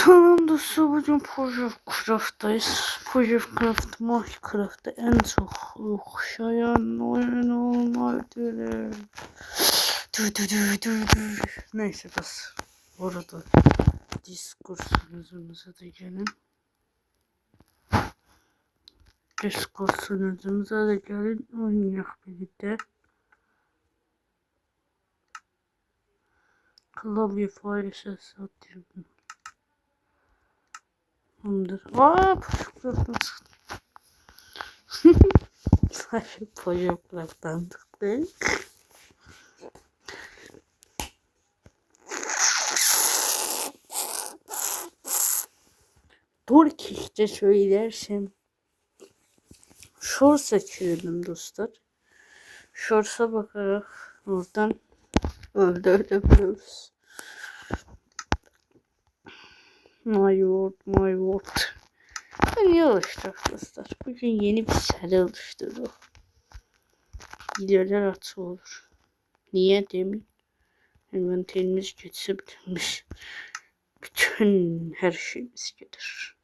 Salam dostlar, bugün Project Craft Minecraft'ta en çok okşayan oyun olmalıdır. Neyse dostlar, orada Discord sunucumuza da gelin. Oynayalım birlikte. Klavye fare ses atıyorum. Tamamdır. Project'tan çıktı. Türkçe söylersem short seçiyordum dostlar. Shorts'a bakarak buradan öldürebiliyoruz. My word. Niye oluşturduk dostlar? Bugün yeni bir seri oluşturduk. Videolar atı olur. Niye demin? Envanterimiz geçse bütün her şeyimiz gelir.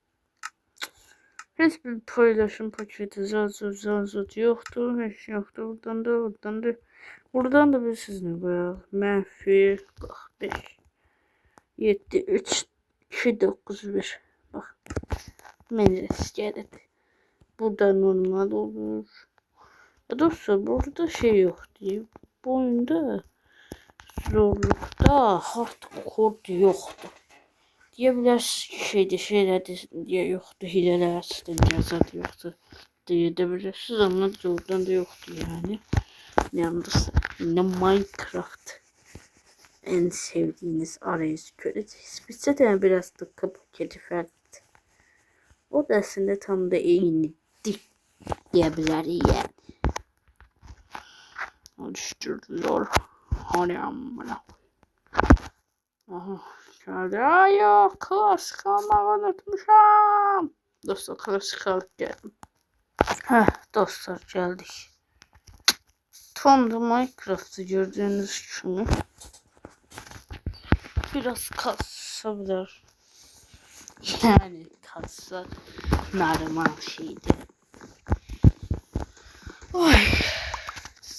Hiçbir paylaşım paketi zazut yoktu. Her şey yoktu. Buradan da bir sizin koyalım. Menfi bak 5 7 3 2 9 1 bak. Menres geldi. Burada normal olur. Dostlar burada şey yok diye. Bu oyunda zorlukta hardcore yoktu. Diyebilirsiniz şeylerde diye yoktu. Hileler sistemler zaten yoktu diye de ama zordan da yoktu yani. Yalnız yine Minecraft en sevdiğiniz arayüz göreceğiz. Bitse de biraz da paketi farklı. O da aslında tam da iyi diyebiliriz yani. Oluşturdular. Hani amına. Aha geldi. Ay yok, klasik almayı unutmuşum. Dostlar klasik alıp geldim. Dostlar geldik. Tam da Minecraft'ı gördüğünüz gibi biraz kasabilir. Yani kassa normal şeydi. Oy.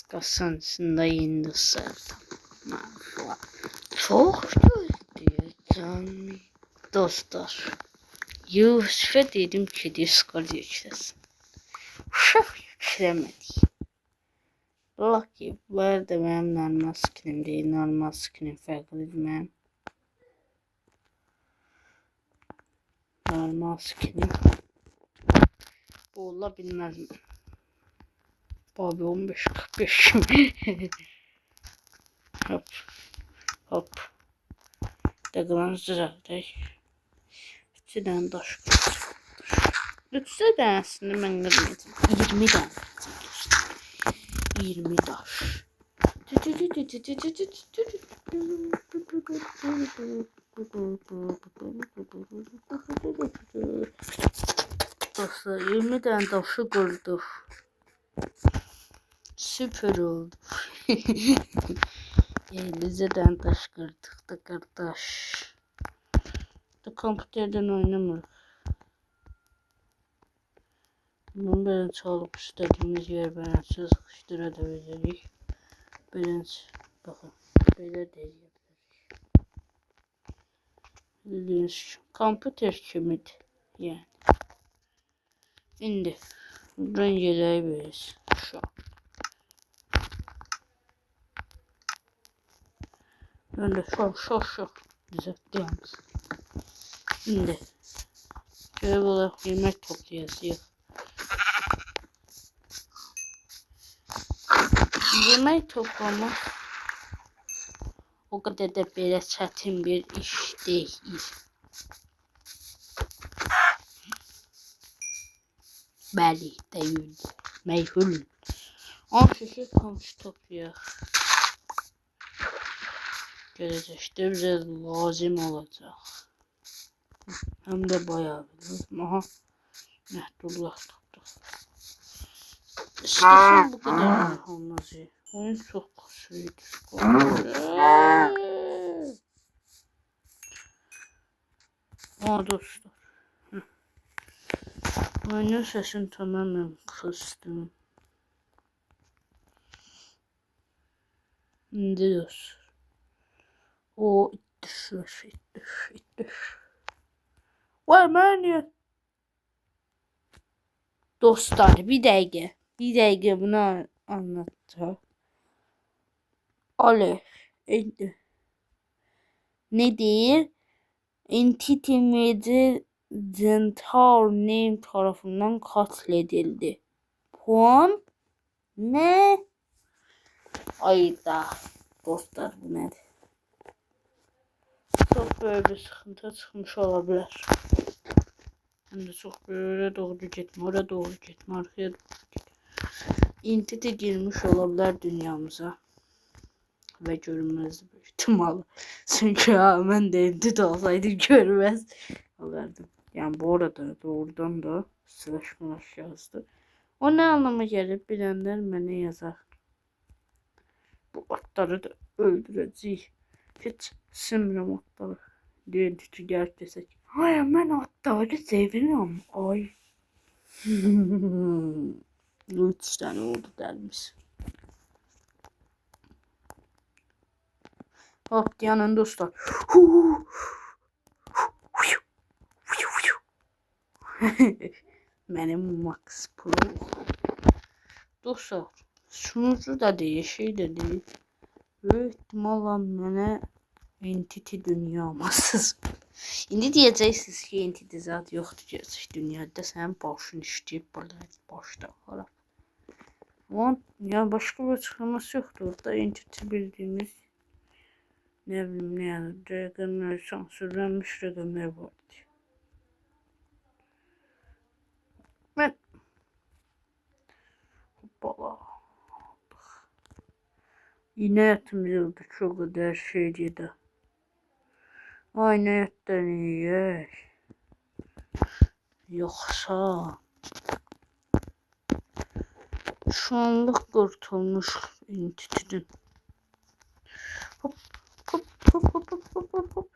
Kassanın içinde yeni dostlar. Çok diyeceğim dostlar. Yusuf'a dedim ki Discord yüklesin. Uşaq yüklemedi. Lucky bu arada benim normal skinim değil. Normal skinim farklıdır benim. Normal skinim. Bu olabilmez mi? Abi 15-45 hop. Dağılan zıraqdır. İçidən daş qıracaq. Lütfə dənəsini mən qırmayacağım. 20 dənə. 20 daş. Dostlar 20 tane daşı kırdık. Süper oldu. 50 tane taş kırdık da kardeş. Da kompüterden oynamır. Bunu böyle çalıp istediğimiz yer ben sıkıştırabiliriz. Birinci bakın böyle değil. Bildiğiniz kompüter kimidir yani. Şimdi buradan gelebiliriz şu an. Ben de şu düzelttim. Şimdi şöyle olarak yemek toplayacağız. Yemek toplamak o kadar da böyle çetin bir iş değil. Belli değil. Meyhul. 10 kişi kamış topluyor. Gelecekte bize lazım olacak. Hem de bayağı bir. Aha. Mehdullah tuttu. İstesem bu kadar olmaz ya. Oyun çok kasıydı. Aa dostlar. Oyunun sesini tamamen kıstım. İndi dostlar. O ittir. Vay man. Dostlar bir dakika. Bir dakika bunu anlattı. Ale. Ne değil? Entity Media Centaur Name tarafından katledildi. Puan ne? Ayda. Dostlar bu nedir? Çok böyle bir sıkıntı çıkmış olabilir. Hem de çok böyle doğru gitme, oraya doğru gitme, arkaya doğru gitme. Entity girmiş olabilir dünyamıza. Ve görünmez büyük ihtimalle. Çünkü ben de entity olsaydı görmez olurdım. Yani bu arada doğrudan da slash yazdı. O ne anlama gelir bilenler bana yazar. Bu atları da öldüreceğiz. Hiç sinmiyorum atları. Diye tütüger desek. Ay ben atları seviyorum. Ay. 3 tane oldu dermiş. Hop yanın dostlar. Benim Max Pro. Dostlar. Sunucu da değil, şey de değil. Büyük ihtimalle bana entity dünyamasız. İndi diyeceksiniz ki entity zat yoktur gerçek dünyada. Sen başın işleyip burada başta falan. Ama ya başka bir açıklaması yoktu. Orada entity bildiğimiz ne bileyim ne yani rakamlar sansürlenmiş rakamlar vardı. Ben hoppala. Yine yatımcıldı çok kadar şeydi de. Aynı yattan iyi. Yoksa şu anlık kurtulmuş entitiden. Hop hop hop hop hop hop hop.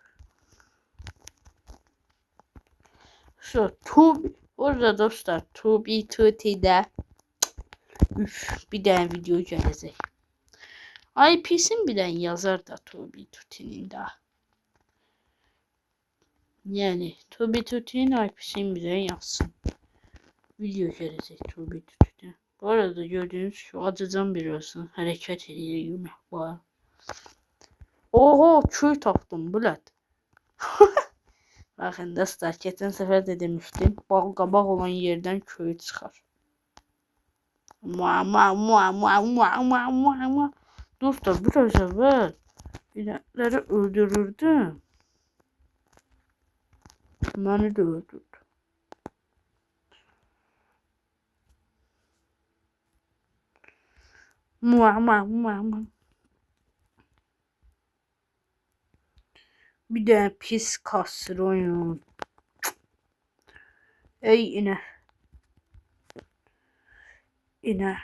Şu Tubi. Orada dostlar Tubi Tuti'de bir tane video gelecek. IP'sin bilen yazar da Tubi Tuti'nin daha. Yani Tubi Tuti'nin IP'sin bilen yazsın. Video gelecek Tubi Tuti'de. Bu arada gördüğünüz şu acıdan biliyorsun. Hareket ediyor yemek var. Oho çöy taktım Bulat. Bakın dostlar geçen sefer de demiştim. Bal kabak olan yerden köy çıkar. Dostlar biraz evvel inekleri öldürürdüm. Beni de öldürdü. Bir de pis kasır oyun. Ey ine. İne.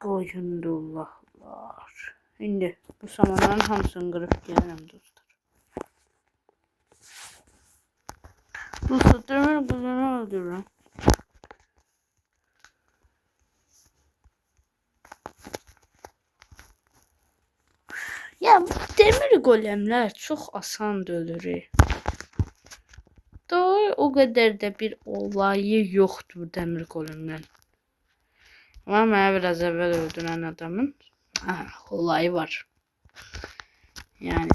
Koyundullahlar. Şimdi bu samanların hamısını kırıp gelirim dostlar. Dostlar demir kuzunu öldürürüm. Ya bu demir golemler çok asan ölür. Doğru o kadar da bir olayı yoktur demir golemden. Ama ben biraz evvel öldüren adamın olayı var. Yani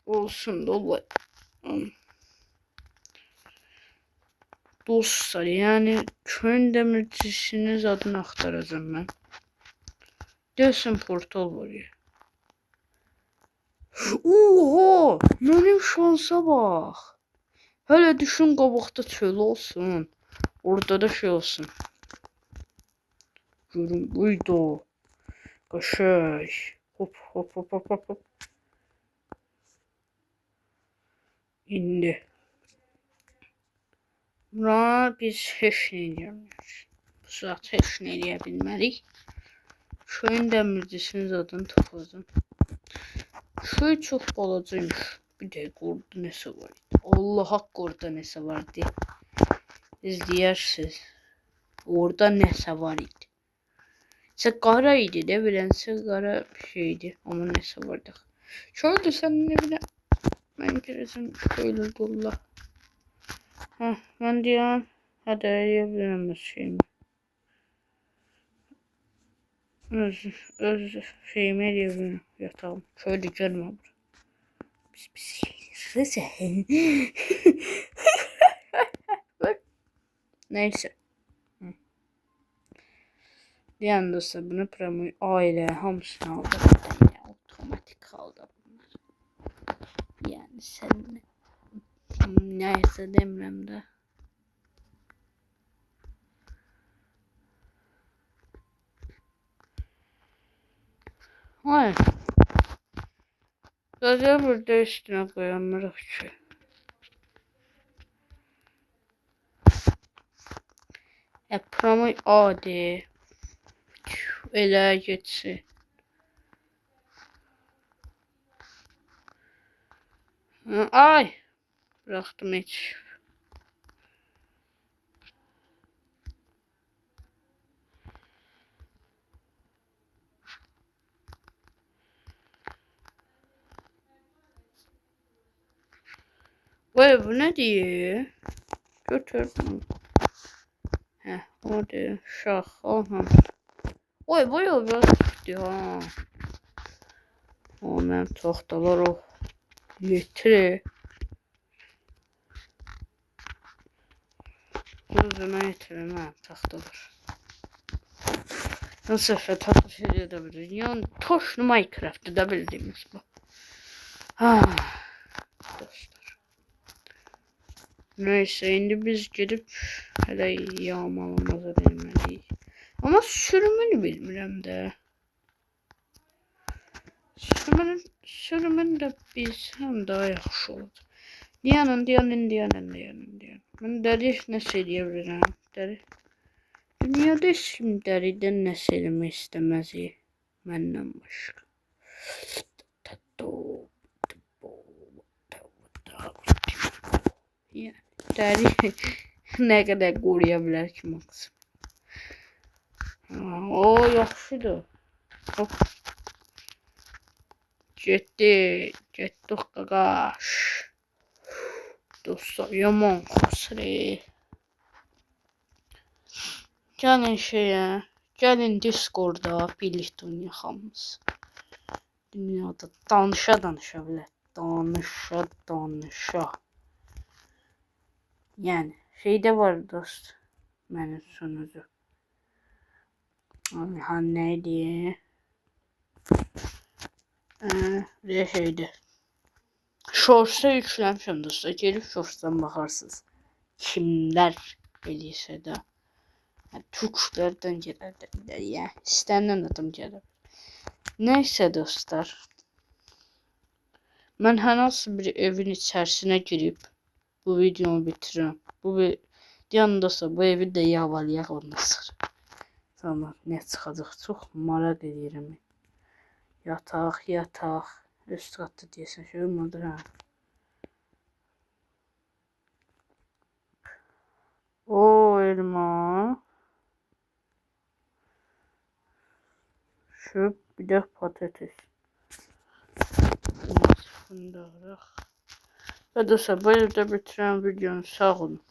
olsun da olay. Dostlar yani köyün demircisiniz adını aktaracağım ben. Desin portal var ya. Oha! Benim şansa bak. Hele düşün qabaqda çöl olsun. Orada da şey olsun. Görün buydu. Qaşay. Hop hop hop hop hop hop. İndi. Buna biz heç nə edəmirik. Bu saat heç nə edə bilmərik. Köyün dəmircisinin adını topladım. Köy çox balacaymış. Bir de orada nesi var? Allah hakkı orada nesi vardı? İzleyersiniz. Orada nesi var idi? Sigara idi de bilen sigara bir şeydi. Ama nesi vardı? Şöyle senin evine ben gireceğim şöyle dolla. Heh, ben diyorum hadi yiyebilirim şeyimi. Öz şeyimi yiyebilirim yatağım. Şöyle görme bunu. Biz şeyleriz. Bak. Neyse. Diyen dostlar bunu promo aile hamısını aldı. Yine otomatik aldı bunlar. Yani sen neyse demirəm de. Hayır. Sadece burada üstüne koyanlar ki. Promo adi. Elə geçsin. Ay. Bıraktım hiç. Vay bu ne diyor? Götürdüm. Heh o diyor. Şah. Aha. Oy bayağı biraz diyor ha. O ben tahtalar o. Yetir. Gözüne yetirin ha tahtalar. Nasıl tahta şey edebiliriz? Yani toşlu Minecraft edebildiğimiz bu. Ha. Dostlar. Neyse şimdi biz gidip hele yağmalamaza bilmeliyiz. Ama sürümünü bilmirəm de. Sürümünü de bilsəm daha yaxşı olur. Diyanın. Ben deri nəsə eləyə bilirəm. Deri. Dünyada heç kim dəridən nəsə eləmək istəməz. Məndən başqa. Yani deri ne kadar koruyabilir ki maksimum. O yaxşıdır. Hop. Getdik qaqaş. Dostlar yaman xəsri. Gəlin Discord'a birlikdə oynayaq hamımız. Dünyada danışa bilər. Danışa. Yani şeyde var dost. Benim sonucu. Ha neydi? Bir şeydi. Shorts'a yüklenmişim dostlar. Gelip Shorts'tan bakarsınız. Kimler gelirse de. Yani Türklerden gelir de. Yani istenen adam gelir. Neyse dostlar. Ben her nasıl bir evin içerisine girip bu videomu bitiriyorum. Yanındasa bu evi de yavalayaq ondan sonra. Tamam ne çıxacaq çox maraq edirəm. Yataq. Üst qatda deyəsən şey olmadı ha. O elma. Şu bir de patates. Fındırıq. Ve dostlar bu evde bitiren videonun sağ olun.